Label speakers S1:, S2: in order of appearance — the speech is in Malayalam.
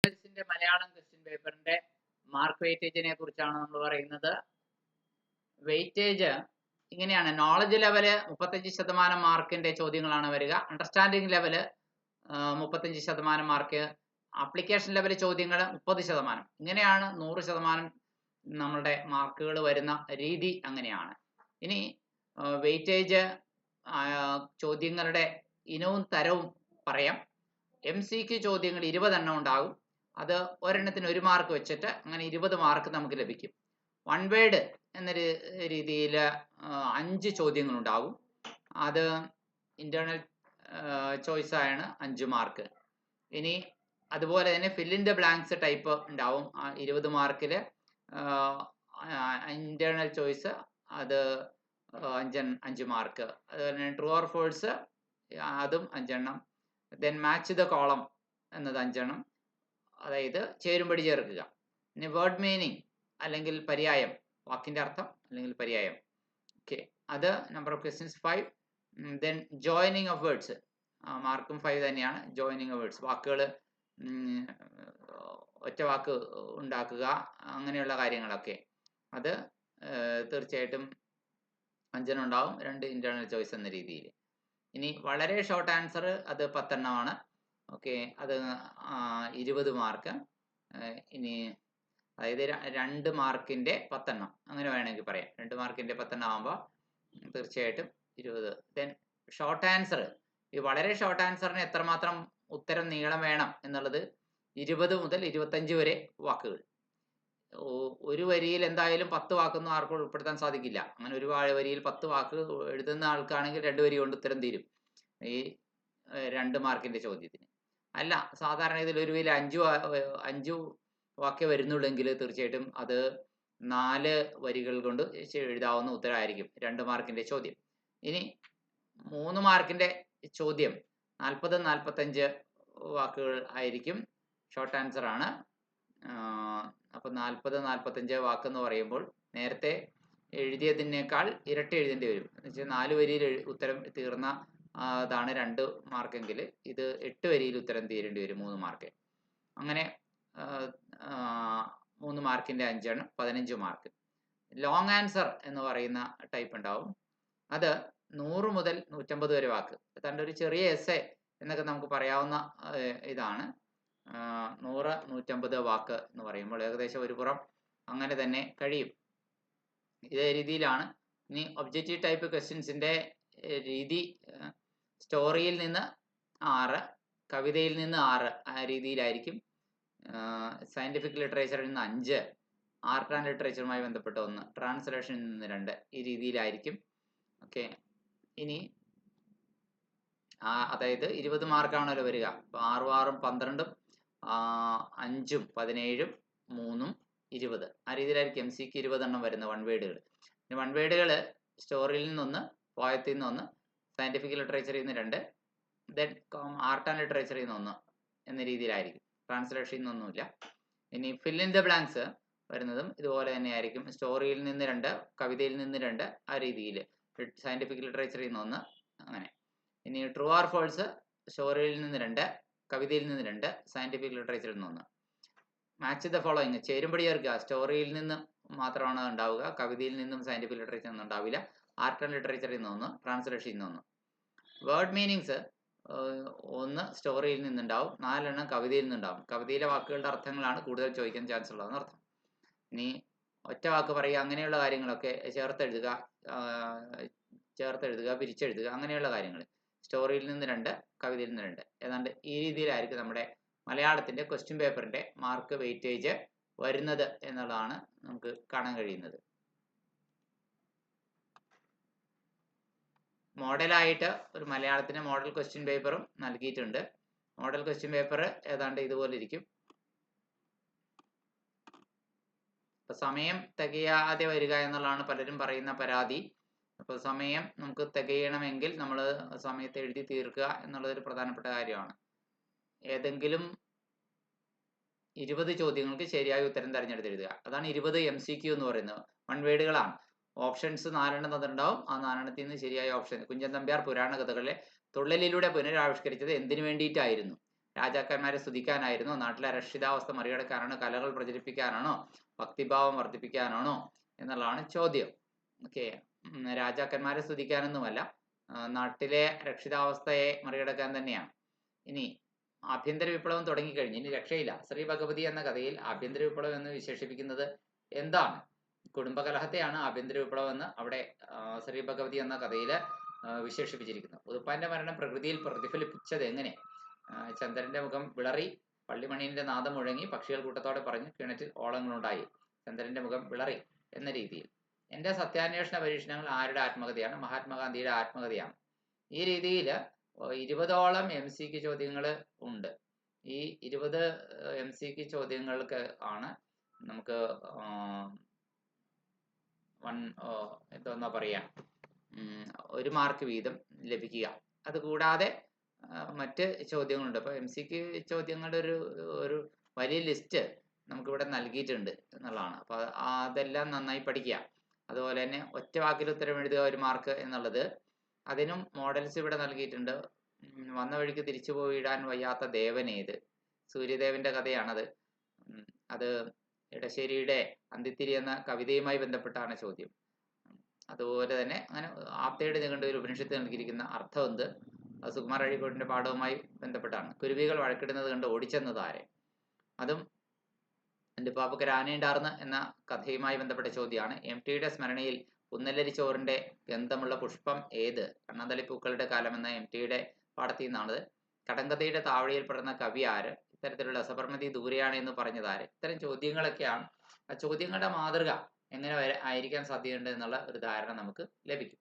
S1: ന്റെ മലയാളം ക്വസ്റ്റ്യൻ പേപ്പറിന്റെ മാർക്ക് വെയിറ്റേജിനെ കുറിച്ചാണ് നമ്മൾ പറയുന്നത്. വെയിറ്റേജ് ഇങ്ങനെയാണ്. നോളജ് ലെവല് 35% മാർക്കിന്റെ ചോദ്യങ്ങളാണ് വരിക. Understanding level 35% mark. Application level ചോദ്യങ്ങൾ 30%. ഇങ്ങനെയാണ് 100% നമ്മളുടെ മാർക്കുകൾ വരുന്ന രീതി അങ്ങനെയാണ്. ഇനി വെയിറ്റേജ് ചോദ്യങ്ങളുടെ ഇനവും തരവും പറയാം. MCQ ചോദ്യങ്ങൾ 20 എണ്ണം ഉണ്ടാകും. അത് ഒരെണ്ണത്തിന് 1 മാർക്ക് വെച്ചിട്ട് അങ്ങനെ 20 മാർക്ക് നമുക്ക് ലഭിക്കും. വൺ വേർഡ് എന്ന രീതിയിൽ 5 ചോദ്യങ്ങൾ ഉണ്ടാകും. അത് ഇന്റേണൽ ചോയ്സ് ആണ് 5 മാർക്ക്. ഇനി അതുപോലെ തന്നെ fill in the blanks type ഉണ്ടാവും. 20 മാർക്കിൽ ഇന്റേണൽ ചോയ്സ് അത് 5 മാർക്ക്. അതുപോലെ തന്നെ ട്രൂ ഓർ ഫോൾസ് അതും 5 എണ്ണം. ദെൻ മാച്ച് ദ കോളം എന്നത് 5 എണ്ണം, അതായത് ചേരുംപടി ചേർക്കുക. ഇനി വേർഡ് മീനിങ് അല്ലെങ്കിൽ പര്യായം, വാക്കിന്റെ അർത്ഥം അല്ലെങ്കിൽ പര്യായം. ഓക്കെ, അത് number of questions 5. Then joining of words, മാർക്കും 5 തന്നെയാണ്. ജോയിനിങ് ഓഫ് വേർഡ്സ്, വാക്കുകൾ ഒറ്റ വാക്ക് ഉണ്ടാക്കുക, അങ്ങനെയുള്ള കാര്യങ്ങളൊക്കെ അത് തീർച്ചയായിട്ടും 5 എണ്ണം ഉണ്ടാവും. 2 ഇന്റേണൽ ചോയ്സ് എന്ന രീതിയിൽ. ഇനി വളരെ ഷോർട്ട് ആൻസർ അത് 10 എണ്ണമാണ്. ഓക്കെ, അത് 20 മാർക്ക്. ഇനി അതായത് 2 മാർക്കിന്റെ 10 എണ്ണം അങ്ങനെ വേണമെങ്കിൽ പറയാം. 2 മാർക്കിന്റെ 10 എണ്ണം ആകുമ്പോൾ തീർച്ചയായിട്ടും 20. ദെൻ ഷോർട്ട് ആൻസർ, ഈ വളരെ ഷോർട്ട് ആൻസറിന് എത്രമാത്രം ഉത്തരം നീളം വേണം എന്നുള്ളത് 20 മുതൽ 25 വരെ വാക്കുകൾ. ഒരു വരിയിൽ എന്തായാലും 10 വാക്കൊന്നും ആർക്കും ഉൾപ്പെടുത്താൻ സാധിക്കില്ല. അങ്ങനെ ഒരു വരിയിൽ 10 വാക്ക് എഴുതുന്ന ആൾക്കാണെങ്കിൽ 2 വരി കൊണ്ട് ഉത്തരം തീരും ഈ 2 മാർക്കിന്റെ ചോദ്യത്തിന്. അല്ല, സാധാരണ ഇതിൽ ഒരു വരിയിൽ 5 വാക്കേ വരുന്നുള്ളെങ്കിൽ തീർച്ചയായിട്ടും അത് 4 വരികൾ കൊണ്ട് എഴുതാവുന്ന ഉത്തരമായിരിക്കും 2 മാർക്കിന്റെ ചോദ്യം. ഇനി 3 മാർക്കിന്റെ ചോദ്യം 40-45 വാക്കുകൾ ആയിരിക്കും. ഷോർട്ട് ആൻസർ ആണ്. അപ്പൊ 40-45 വാക്ക് എന്ന് പറയുമ്പോൾ നേരത്തെ എഴുതിയതിനേക്കാൾ ഇരട്ടി എഴുതേണ്ടി വരും. എന്ന് വെച്ചാൽ 4 വരിയിൽ ഉത്തരം തീർന്ന അതാണ് 2 മാർക്കെങ്കിൽ ഇത് 8 വരിയിൽ ഉത്തരം തീരേണ്ടി വരും 3 മാർക്ക്. അങ്ങനെ 3 മാർക്കിന്റെ 5 എണ്ണം 15 മാർക്ക്. ലോങ് ആൻസർ എന്ന് പറയുന്ന ടൈപ്പ് ഉണ്ടാവും. അത് 100 മുതൽ 150 വരെ വാക്ക്. അതാണ്ട് ഒരു ചെറിയ എസ്സേ എന്നൊക്കെ നമുക്ക് പറയാവുന്ന ഇതാണ്. 100-150 വാക്ക് എന്ന് പറയുമ്പോൾ ഏകദേശം ഒരു പുറം അങ്ങനെ തന്നെ കഴിയും. ഇതേ രീതിയിലാണ്. ഇനി ഒബ്ജക്റ്റീവ് ടൈപ്പ് ക്വസ്റ്റ്യൻസിന്റെ രീതി സ്റ്റോറിയിൽ നിന്ന് 6, കവിതയിൽ നിന്ന് 6 ആ രീതിയിലായിരിക്കും. സയന്റിഫിക് ലിറ്ററേച്ചറിൽ നിന്ന് 5, ആർട്ട് ആൻഡ് ലിറ്ററേച്ചറുമായി ബന്ധപ്പെട്ട 1, ട്രാൻസ്ലേഷനിൽ നിന്ന് 2, ഈ രീതിയിലായിരിക്കും. ഓക്കെ, ഇനി അതായത് 20 മാർക്കാണല്ലോ വരിക. അപ്പോൾ 6-6-ഉം 12-ഉം 5-ഉം 17-ഉം 3-ഉം 20 ആ രീതിയിലായിരിക്കും MCQ 20 എണ്ണം വരുന്ന വൺ വേർഡുകൾ. വൺ വേർഡുകൾ സ്റ്റോറിയിൽ നിന്നൊന്ന്, പോയത്തിൽ നിന്നൊന്ന്, സയന്റിഫിക് ലിറ്ററേച്ചറിൽ നിന്ന് 2, ദെൻ ആർട്ട് ആൻഡ് ലിറ്ററേച്ചറിൽ നിന്ന് 1 എന്ന രീതിയിലായിരിക്കും. ട്രാൻസ്ലേഷനിൽ നിന്നൊന്നുമില്ല. ഇനി ഫിൽ ഇൻ ദ ബ്ലാങ്ക്സ് വരുന്നതും ഇതുപോലെ തന്നെയായിരിക്കും. സ്റ്റോറിയിൽ നിന്ന് 2, കവിതയിൽ നിന്ന് 2, ആ രീതിയിൽ. സയന്റിഫിക് ലിറ്ററേച്ചറിൽ നിന്ന് 1, അങ്ങനെ. ഇനി ട്രൂ ഓർ ഫോൾസ് സ്റ്റോറിയിൽ നിന്ന് 2, കവിതയിൽ നിന്ന് 2, സയന്റിഫിക് ലിറ്ററേച്ചറിൽ നിന്ന് 1. മാച്ച് ദ ഫോളോയിങ്, ചേരുംപടി ചേർക്കുക. സ്റ്റോറിയിൽ നിന്ന് മാത്രമാണ് ഉണ്ടാവുക, കവിതയിൽ നിന്നും സയന്റിഫിക് ലിറ്ററേച്ചറിൽ നിന്നും ഉണ്ടാവില്ല. ആർട്ട് ആൻഡ് ലിറ്ററേച്ചറിൽ നിന്ന് 1, ട്രാൻസ്ലേഷനിൽ നിന്ന് 1. വേർഡ് മീനിങ്സ് 1 സ്റ്റോറിയിൽ നിന്നുണ്ടാവും, 4 എണ്ണം കവിതയിൽ നിന്നുണ്ടാവും. കവിതയിലെ വാക്കുകളുടെ അർത്ഥങ്ങളാണ് കൂടുതൽ ചോദിക്കാൻ ചാൻസ് ഉള്ളതെന്ന് അർത്ഥം. ഇനി ഒറ്റ വാക്ക് പറയുക, അങ്ങനെയുള്ള കാര്യങ്ങളൊക്കെ ചേർത്തെഴുതുക, പിരിച്ചെഴുതുക, അങ്ങനെയുള്ള കാര്യങ്ങൾ. സ്റ്റോറിയിൽ നിന്ന് 2, കവിതയിൽ നിന്ന് 2, ഏതാണ്ട് ഈ രീതിയിലായിരിക്കും നമ്മുടെ മലയാളത്തിന്റെ ക്വസ്റ്റ്യൻ പേപ്പറിന്റെ മാർക്ക് വെയിറ്റേജ് വരുന്നത് എന്നുള്ളതാണ് നമുക്ക് കാണാൻ കഴിയുന്നത്. മോഡലായിട്ട് ഒരു മലയാളത്തിന്റെ മോഡൽ ക്വസ്റ്റ്യൻ പേപ്പറും നൽകിയിട്ടുണ്ട്. മോഡൽ ക്വസ്റ്റ്യൻ പേപ്പർ ഏതാണ്ട് ഇതുപോലെ ഇരിക്കും. സമയം തികയാതെ വരിക എന്നുള്ളതാണ് പലരും പറയുന്ന പരാതി. അപ്പോൾ സമയം നമുക്ക് തികയണമെങ്കിൽ നമ്മൾ സമയത്ത് എഴുതി തീർക്കുക എന്നുള്ളതൊരു പ്രധാനപ്പെട്ട കാര്യമാണ്. ഏതെങ്കിലും 20 ചോദ്യങ്ങൾക്ക് ശരിയായ ഉത്തരം തിരഞ്ഞെടുത്ത് എഴുതുക. അതാണ് 20 MCQ എന്ന് പറയുന്നത്. വൺ വേർഡുകളാണ്. ഓപ്ഷൻസ് 4 എണ്ണം തന്നിട്ടുണ്ടാവും. ആ 4 എണ്ണത്തിൽ നിന്ന് ശരിയായ ഓപ്ഷൻ. കുഞ്ചൻ നമ്പ്യാർ പുരാണ കഥകളിലെ തുള്ളലിലൂടെ പുനരാവിഷ്കരിച്ചത് എന്തിനു വേണ്ടിയിട്ടായിരുന്നു? രാജാക്കന്മാരെ സ്തുതിക്കാനായിരുന്നോ, നാട്ടിലെ അരക്ഷിതാവസ്ഥ മറികടക്കാനാണോ, കലകൾ പ്രചരിപ്പിക്കാനാണോ, ഭക്തിഭാവം വർദ്ധിപ്പിക്കാനാണോ എന്നുള്ളതാണ് ചോദ്യം. ഓക്കെ, രാജാക്കന്മാരെ സ്തുതിക്കാനൊന്നുമല്ല, നാട്ടിലെ രക്ഷിതാവസ്ഥയെ മറികടക്കാൻ തന്നെയാണ്. ഇനി ആഭ്യന്തര വിപ്ലവം തുടങ്ങിക്കഴിഞ്ഞു, ഇനി രക്ഷയില്ല. ശ്രീ ഭഗവതി എന്ന കഥയിൽ ആഭ്യന്തര വിപ്ലവം എന്ന് വിശേഷിപ്പിക്കുന്നത് എന്താണ്? കുടുംബകലഹത്തെയാണ് ആഭ്യന്തര വിപ്ലവം എന്ന് അവിടെ ശ്രീ ഭഗവതി എന്ന കഥയിൽ വിശേഷിപ്പിച്ചിരിക്കുന്നത്. ഉതുപ്പാന്റെ മരണം പ്രകൃതിയിൽ പ്രതിഫലിപ്പിച്ചത് എങ്ങനെ? ചന്ദ്രന്റെ മുഖം വിളറി, പള്ളിമണീന്റെ നാദം മുഴങ്ങി, പക്ഷികൾ കൂട്ടത്തോടെ പറഞ്ഞു, കിണറ്റിൽ ഓളങ്ങളുണ്ടായി. ചന്ദ്രന്റെ മുഖം വിളറി എന്ന രീതിയിൽ. എൻ്റെ സത്യാന്വേഷണ പരീക്ഷണങ്ങൾ ആരുടെ ആത്മകഥയാണ്? മഹാത്മാഗാന്ധിയുടെ ആത്മകഥയാണ്. ഈ രീതിയിൽ 20ഓളം MCQ ചോദ്യങ്ങൾ ഉണ്ട്. ഈ 20 MCQ ചോദ്യങ്ങൾക്ക് ആണ് നമുക്ക് എന്താ പറയാ 1 മാർക്ക് വീതം ലഭിക്കുക. അതുകൂടാതെ മറ്റ് ചോദ്യങ്ങളുണ്ട്. അപ്പോൾ MCQ ചോദ്യങ്ങളുടെ ഒരു വലിയ ലിസ്റ്റ് നമുക്കിവിടെ നൽകിയിട്ടുണ്ട് എന്നുള്ളതാണ്. അപ്പോൾ അതെല്ലാം നന്നായി പഠിക്കുക. അതുപോലെ തന്നെ ഒറ്റ വാക്കിൽ ഉത്തരം എഴുതുക 1 മാർക്ക് എന്നുള്ളത്, അതിനും മോഡൽസ് ഇവിടെ നൽകിയിട്ടുണ്ട്. വന്ന വഴിക്ക് തിരിച്ചു പോയിടാൻ വയ്യാത്ത ദേവനേത്? സൂര്യദേവന്റെ കഥയാണത്. അത് ഇടശ്ശേരിയുടെ അന്തിത്തിരി എന്ന കവിതയുമായി ബന്ധപ്പെട്ടാണ് ചോദ്യം. അതുപോലെ തന്നെ അങ്ങനെ ആപ്തയുടെ നിഘണ്ടുവിൽ ഉപനിഷത്ത് നൽകിയിരിക്കുന്ന അർത്ഥം എന്ത്? അത് സുകുമാർ അഴീക്കോടിന്റെ പാഠവുമായി ബന്ധപ്പെട്ടാണ്. കുരുവികൾ വഴക്കിടുന്നത് കണ്ട് ഓടിച്ചെന്നത് ആരെ? അതും എൻ്റെ പാപ്പക്കര ആനയുണ്ടാർന്ന് എന്ന കഥയുമായി ബന്ധപ്പെട്ട ചോദ്യമാണ്. MTയുടെ സ്മരണയിൽ പുന്നല്ലരി ചോറിന്റെ ഗന്ധമുള്ള പുഷ്പം ഏത്? കണ്ണന്തളിപ്പൂക്കളുടെ കാലം എന്ന MTയുടെ പാഠത്തിൽ നിന്നാണത്. കടങ്കഥയുടെ താവഴിയിൽ പെടുന്ന കവി ആര്? ഇത്തരത്തിലുള്ള സബർമതി ദൂരെയാണ് എന്ന് പറഞ്ഞത് ആര്? ഇത്തരം ചോദ്യങ്ങളൊക്കെയാണ്. ആ ചോദ്യങ്ങളുടെ മാതൃക എങ്ങനെ ആയിരിക്കാൻ സാധ്യതയുണ്ട് എന്നുള്ള ഒരു ധാരണ നമുക്ക് ലഭിക്കും.